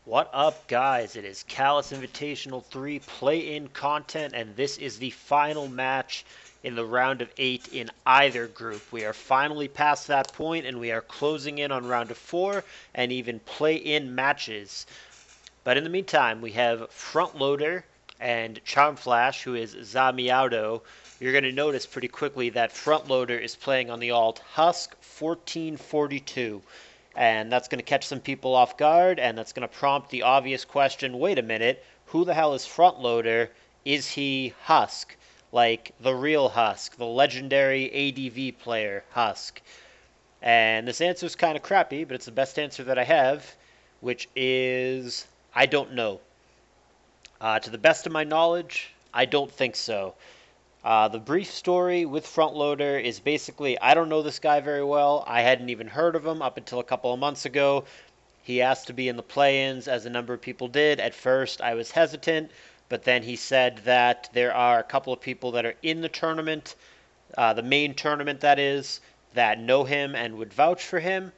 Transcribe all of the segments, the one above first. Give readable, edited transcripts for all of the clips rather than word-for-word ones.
What up, guys? It is CALLOUS Invitational 3 play-in content, and this is the final match in the round of 8 in either group. We are finally past that point, and we are closing in on round of 4 and even play-in matches. But in the meantime, we have Frontloader and Charmflash, who is Meowdo. You're going to notice pretty quickly that Frontloader is playing on the alt Husk 1442. And that's going to catch some people off guard, and that's going to prompt the obvious question, wait a minute, who the hell is Frontloader? Is he Husk? Like the real Husk, the legendary ADV player Husk? And this answer is kind of crappy, but it's the best answer that I have, which is I don't know. To the best of my knowledge, I don't think so. The brief story with Frontloader is basically, I don't know this guy very well. I hadn't even heard of him up until a couple of months ago. He asked to be in the play-ins, as a number of people did. At first, I was hesitant, but then he said that there are a couple of people that are in the tournament, the main tournament that is, that know him and would vouch for him.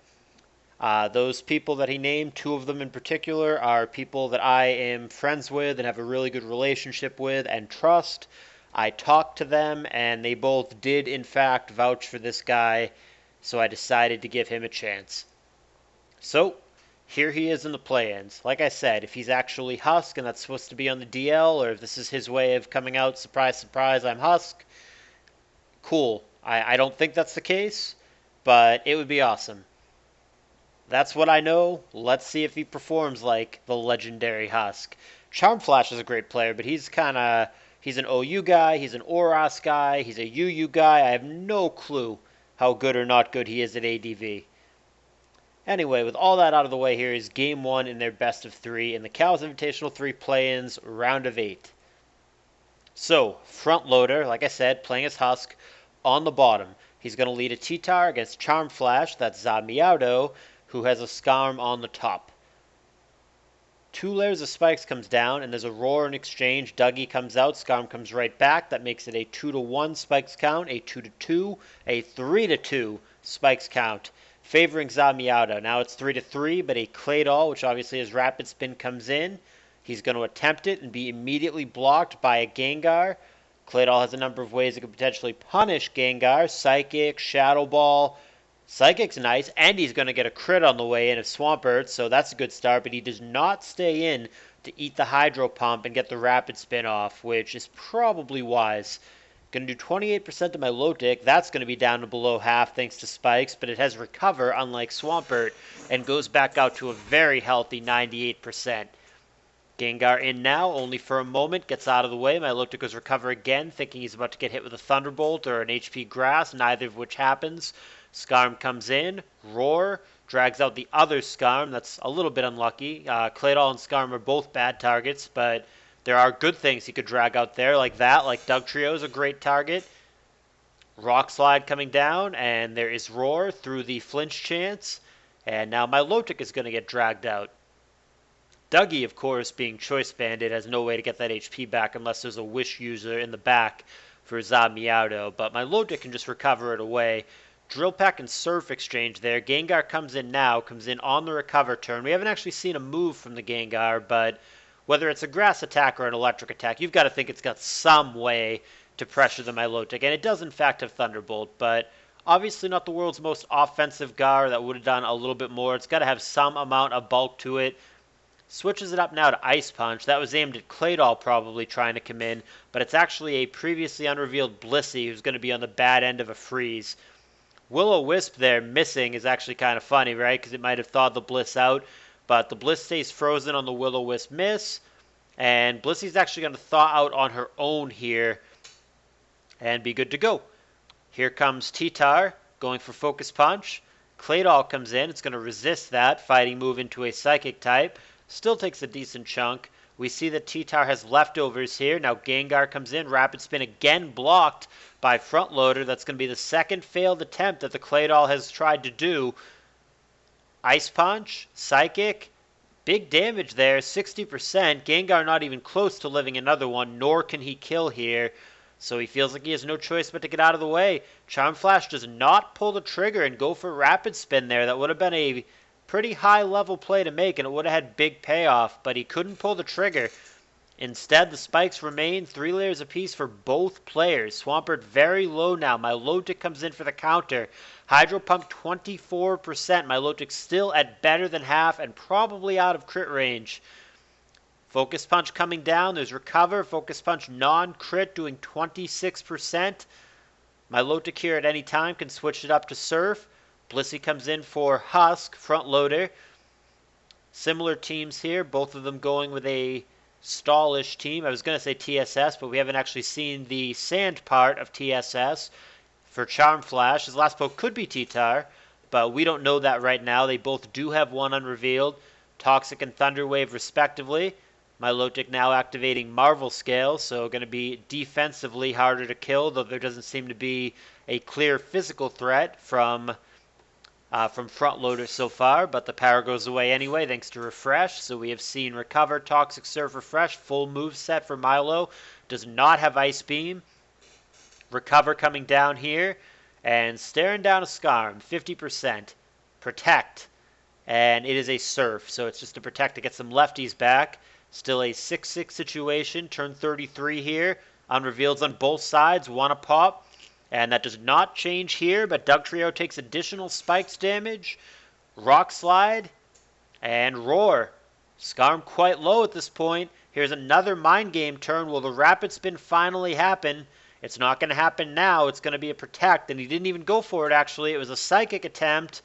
Those people that he named, two of them in particular, are people that I am friends with and have a really good relationship with and trust. I talked to them, and they both did, in fact, vouch for this guy, so I decided to give him a chance. So, here he is in the play-ins. Like I said, if he's actually Husk and that's supposed to be on the DL, or if this is his way of coming out, surprise, surprise, I'm Husk, cool. I don't think that's the case, but it would be awesome. That's what I know. Let's see if he performs like the legendary Husk. Charmflash is a great player, but he's an OU guy, he's an Oras guy, he's a UU guy. I have no clue how good or not good he is at ADV. Anyway, with all that out of the way, here is game 1 in their best of 3 in the CALLOUS Invitational 3 play-ins, round of 8. So, Frontloader, like I said, playing as Husk, on the bottom. He's going to lead a T-Tar against Charmflash, that's Meowdo, who has a Skarm on the top. 2 layers of spikes comes down, and there's a roar in exchange. Dougie comes out, Skarm comes right back. That makes it a 2-to-1 spikes count, a 2-to-2, a 3-to-2 spikes count, favoring Meowdo. Now it's 3-to-3, but a Claydol, which obviously has rapid spin, comes in. He's going to attempt it and be immediately blocked by a Gengar. Claydol has a number of ways it could potentially punish Gengar. Psychic, Shadow Ball. Psychic's nice, and he's going to get a crit on the way in of Swampert, so that's a good start, but he does not stay in to eat the Hydro Pump and get the Rapid Spin off, which is probably wise. Going to do 28% to my Lotic. That's going to be down to below half thanks to Spikes, but it has Recover, unlike Swampert, and goes back out to a very healthy 98%. Gengar in now, only for a moment, gets out of the way. My Lotic goes Recover again, thinking he's about to get hit with a Thunderbolt or an HP Grass, neither of which happens. Skarm comes in, Roar, drags out the other Skarm. That's a little bit unlucky. Claydol and Skarm are both bad targets, but there are good things he could drag out there, like that. Like Dugtrio is a great target. Rock Slide coming down, and there is Roar through the flinch chance. And now my Lotic is going to get dragged out. Dougie, of course, being Choice Banded, has no way to get that HP back unless there's a Wish user in the back for Meowdo. But my Lotic can just recover it away. Drill Peck and Surf exchange there. Gengar comes in now, comes in on the recover turn. We haven't actually seen a move from the Gengar, but whether it's a grass attack or an electric attack, you've got to think it's got some way to pressure the Milotic. And it does, in fact, have Thunderbolt, but obviously not the world's most offensive Gar. That would have done a little bit more. It's got to have some amount of bulk to it. Switches it up now to Ice Punch. That was aimed at Claydol probably trying to come in, but it's actually a previously unrevealed Blissey who's going to be on the bad end of a freeze. Will-O-Wisp there missing is actually kind of funny, right? Because it might have thawed the Bliss out. But the Bliss stays frozen on the Will-O-Wisp miss. And Blissey's actually going to thaw out on her own here and be good to go. Here comes T-Tar going for Focus Punch. Claydol comes in. It's going to resist that. Fighting move into a Psychic type. Still takes a decent chunk. We see that T-Tar has leftovers here. Now Gengar comes in. Rapid Spin again blocked by Frontloader. That's going to be the second failed attempt that the Claydol has tried to do. Ice Punch, Psychic, big damage there, 60%. Gengar not even close to living another one, nor can he kill here. So he feels like he has no choice but to get out of the way. Charmflash does not pull the trigger and go for Rapid Spin there. That would have been a pretty high level play to make, and it would have had big payoff, but he couldn't pull the trigger. Instead, the spikes remain 3 layers apiece for both players. Swampert very low now. Milotic comes in for the counter. Hydro Pump 24%. Milotic still at better than half and probably out of crit range. Focus Punch coming down. There's Recover. Focus Punch non-crit doing 26%. Milotic here at any time can switch it up to Surf. Blissey comes in for Husk, Frontloader. Similar teams here, both of them going with a stallish team. I was going to say TSS, but we haven't actually seen the sand part of TSS for Charm Flash. His last poke could be T-Tar, but we don't know that right now. They both do have one unrevealed, Toxic and Thunder Wave respectively. Milotic now activating Marvel Scale, so going to be defensively harder to kill, though there doesn't seem to be a clear physical threat from Frontloader so far, but the power goes away anyway thanks to Refresh. So we have seen Recover, Toxic Surf, Refresh, full move set for Milo. Does not have Ice Beam. Recover coming down here and staring down a Skarm, 50%. Protect, and it is a Surf, so it's just to protect to get some lefties back. Still a 6-6 situation, turn 33 here. Unrevealeds on both sides, one a pop. And that does not change here, but Dugtrio takes additional spikes damage. Rock Slide and Roar. Skarm quite low at this point. Here's another Mind Game turn. Will the Rapid Spin finally happen? It's not going to happen now. It's going to be a Protect, and he didn't even go for it, actually. It was a Psychic attempt.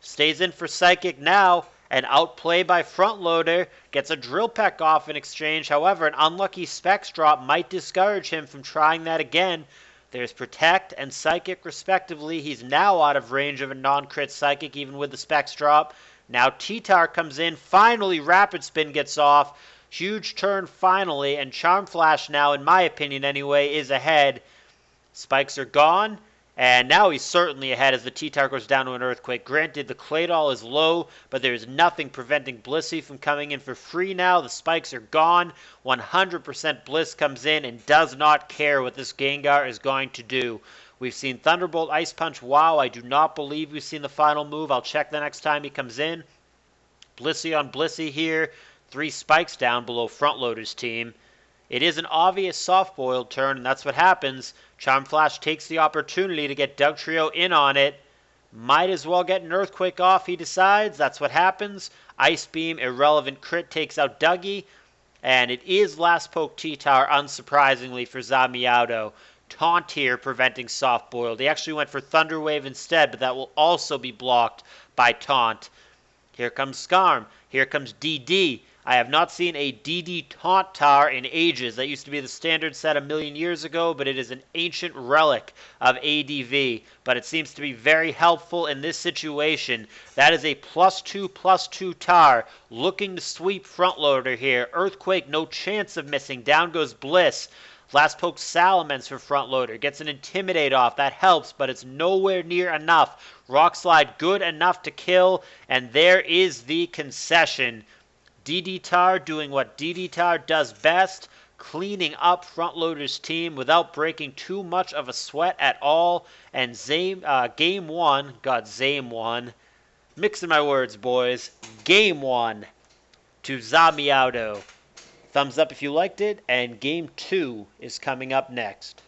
Stays in for Psychic now. An outplay by Frontloader. Gets a Drill Peck off in exchange. However, an unlucky Specs drop might discourage him from trying that again. There's Protect and Psychic respectively. He's now out of range of a non-crit Psychic even with the Specs drop. Now T-Tar comes in. Finally Rapid Spin gets off. Huge turn finally. And Charm Flash now, in my opinion anyway, is ahead. Spikes are gone. And now he's certainly ahead as the T-Tar goes down to an Earthquake. Granted, the Claydol is low, but there's nothing preventing Blissey from coming in for free now. The spikes are gone. 100% Bliss comes in and does not care what this Gengar is going to do. We've seen Thunderbolt, Ice Punch. Wow, I do not believe we've seen the final move. I'll check the next time he comes in. Blissey on Blissey here. 3 spikes down below Frontloader's team. It is an obvious soft-boiled turn, and that's what happens. Charm Flash takes the opportunity to get Dugtrio in on it. Might as well get an Earthquake off, he decides. That's what happens. Ice Beam, irrelevant crit, takes out Dougie. And it is Last Poke T-Tar, unsurprisingly, for Meowdo. Taunt here, preventing soft-boiled. He actually went for Thunder Wave instead, but that will also be blocked by Taunt. Here comes Skarm. Here comes DD. I have not seen a DD Taunt Tar in ages. That used to be the standard set a million years ago, but it is an ancient relic of ADV. But it seems to be very helpful in this situation. That is a +2/+2 Tar, looking to sweep Frontloader here. Earthquake, no chance of missing. Down goes Bliss. Last Poke Salamence for Frontloader. Gets an Intimidate off. That helps, but it's nowhere near enough. Rock Slide, good enough to kill. And there is the concession. DD Tar doing what DD Tar does best, cleaning up Frontloader's team without breaking too much of a sweat at all. And Game 1, Zame 1, mixing my words, boys. Game 1 to Meowdo. Thumbs up if you liked it, and Game 2 is coming up next.